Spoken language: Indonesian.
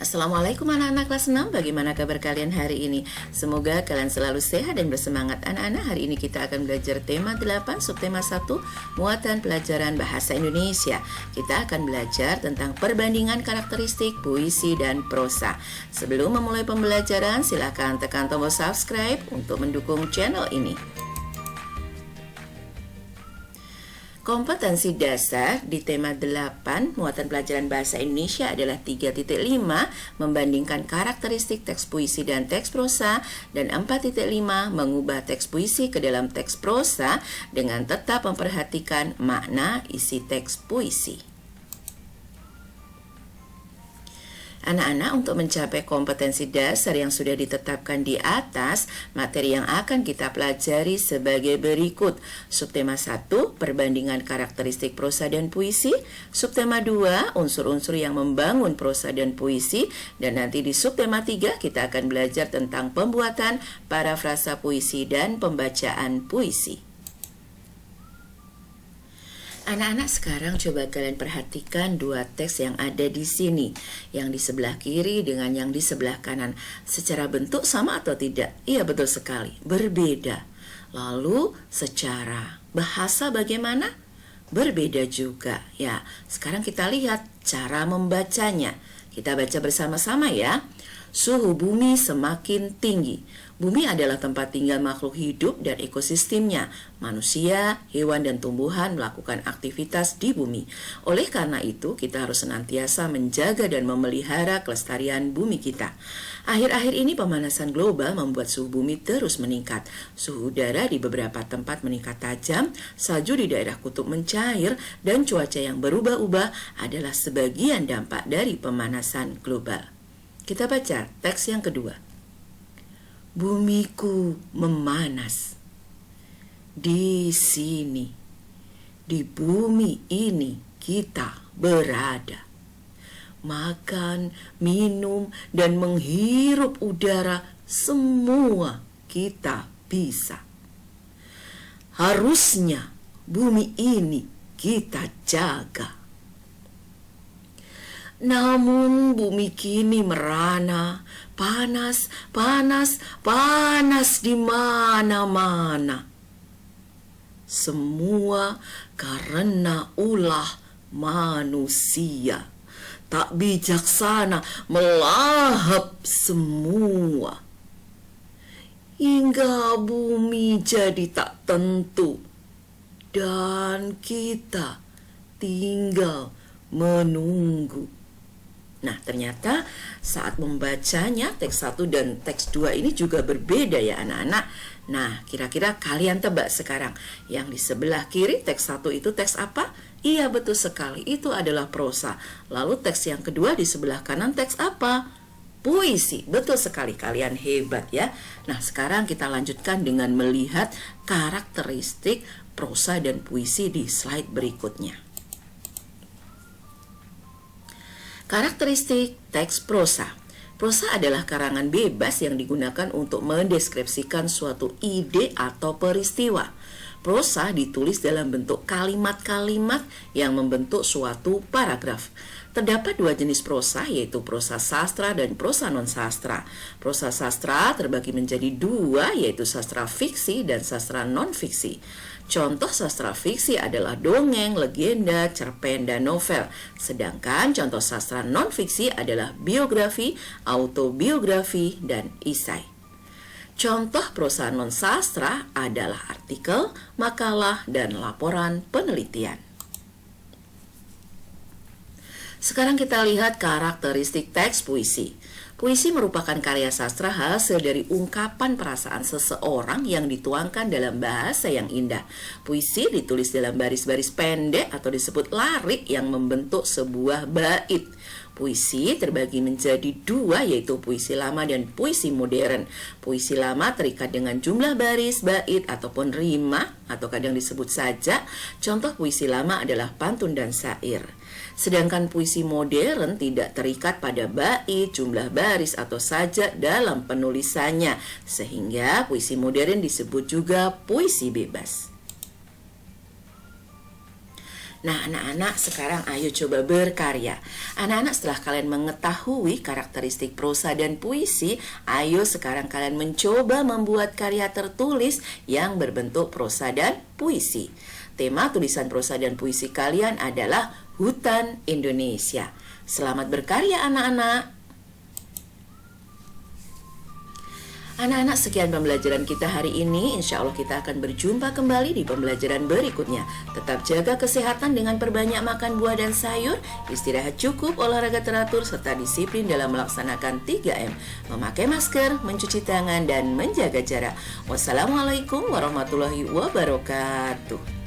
Assalamualaikum anak-anak kelas 6, bagaimana kabar kalian hari ini? Semoga kalian selalu sehat dan bersemangat. Anak-anak, hari ini kita akan belajar tema 8, subtema 1, muatan pelajaran bahasa Indonesia. Kita akan belajar tentang perbandingan karakteristik puisi dan prosa. Sebelum memulai pembelajaran, silakan tekan tombol subscribe untuk mendukung channel ini. Kompetensi dasar di tema 8 muatan pelajaran bahasa Indonesia adalah 3.5 membandingkan karakteristik teks puisi dan teks prosa, dan 4.5 mengubah teks puisi ke dalam teks prosa dengan tetap memperhatikan makna isi teks puisi. Anak-anak, untuk mencapai kompetensi dasar yang sudah ditetapkan di atas, materi yang akan kita pelajari sebagai berikut. Subtema 1, perbandingan karakteristik prosa dan puisi. Subtema 2, unsur-unsur yang membangun prosa dan puisi. Dan nanti di subtema 3, kita akan belajar tentang pembuatan parafrasa puisi dan pembacaan puisi. Anak-anak, sekarang coba kalian perhatikan dua teks yang ada di sini, yang di sebelah kiri dengan yang di sebelah kanan. Secara bentuk sama atau tidak? Iya, betul sekali, berbeda. Lalu secara bahasa bagaimana? Berbeda juga. Ya, sekarang kita lihat cara membacanya. Kita baca bersama-sama ya. Suhu bumi semakin tinggi. Bumi adalah tempat tinggal makhluk hidup dan ekosistemnya. Manusia, hewan, dan tumbuhan melakukan aktivitas di bumi. Oleh karena itu, kita harus senantiasa menjaga dan memelihara kelestarian bumi kita. Akhir-akhir ini pemanasan global membuat suhu bumi terus meningkat. Suhu udara di beberapa tempat meningkat tajam, salju di daerah kutub mencair, dan cuaca yang berubah-ubah adalah sebagian dampak dari pemanasan global. Kita baca teks yang kedua. Bumiku memanas. Di sini, di bumi ini kita berada. Makan, minum, dan menghirup udara semua kita bisa. Harusnya bumi ini kita jaga. Namun bumi kini merana, panas, panas, panas di mana-mana. Semua karena ulah manusia. Tak bijaksana melahap semua. Hingga bumi jadi tak tentu. Dan kita tinggal menunggu. Nah, ternyata saat membacanya teks 1 dan teks 2 ini juga berbeda ya anak-anak. Nah, kira-kira kalian tebak sekarang, yang di sebelah kiri teks 1 itu teks apa? Iya, betul sekali, itu adalah prosa. Lalu teks yang kedua di sebelah kanan teks apa? Puisi. Betul sekali, kalian hebat ya. Nah, sekarang kita lanjutkan dengan melihat karakteristik prosa dan puisi di slide berikutnya. Karakteristik teks prosa. Prosa adalah karangan bebas yang digunakan untuk mendeskripsikan suatu ide atau peristiwa. Prosa ditulis dalam bentuk kalimat-kalimat yang membentuk suatu paragraf. Terdapat dua jenis prosa, yaitu prosa sastra dan prosa non-sastra. Prosa sastra terbagi menjadi dua, yaitu sastra fiksi dan sastra non-fiksi. Contoh sastra fiksi adalah dongeng, legenda, cerpen, dan novel. Sedangkan contoh sastra non-fiksi adalah biografi, autobiografi, dan esai. Contoh prosa non-sastra adalah artikel, makalah, dan laporan penelitian. Sekarang kita lihat karakteristik teks puisi. Puisi merupakan karya sastra hasil dari ungkapan perasaan seseorang yang dituangkan dalam bahasa yang indah. Puisi ditulis dalam baris-baris pendek atau disebut larik yang membentuk sebuah bait. Puisi terbagi menjadi dua, yaitu puisi lama dan puisi modern. Puisi lama terikat dengan jumlah baris, bait, ataupun rima, atau kadang disebut sajak. Contoh puisi lama adalah pantun dan syair. Sedangkan puisi modern tidak terikat pada bait, jumlah baris, atau sajak dalam penulisannya, sehingga puisi modern disebut juga puisi bebas. Nah, anak-anak sekarang ayo coba berkarya. Anak-anak setelah kalian mengetahui karakteristik prosa dan puisi, ayo sekarang kalian mencoba membuat karya tertulis yang berbentuk prosa dan puisi. Tema tulisan prosa dan puisi kalian adalah Hutan Indonesia. Selamat berkarya anak-anak. Anak-anak, sekian pembelajaran kita hari ini. Insya Allah kita akan berjumpa kembali di pembelajaran berikutnya. Tetap jaga kesehatan dengan perbanyak makan buah dan sayur, istirahat cukup, olahraga teratur, serta disiplin dalam melaksanakan 3M. Memakai masker, mencuci tangan, dan menjaga jarak. Wassalamualaikum warahmatullahi wabarakatuh.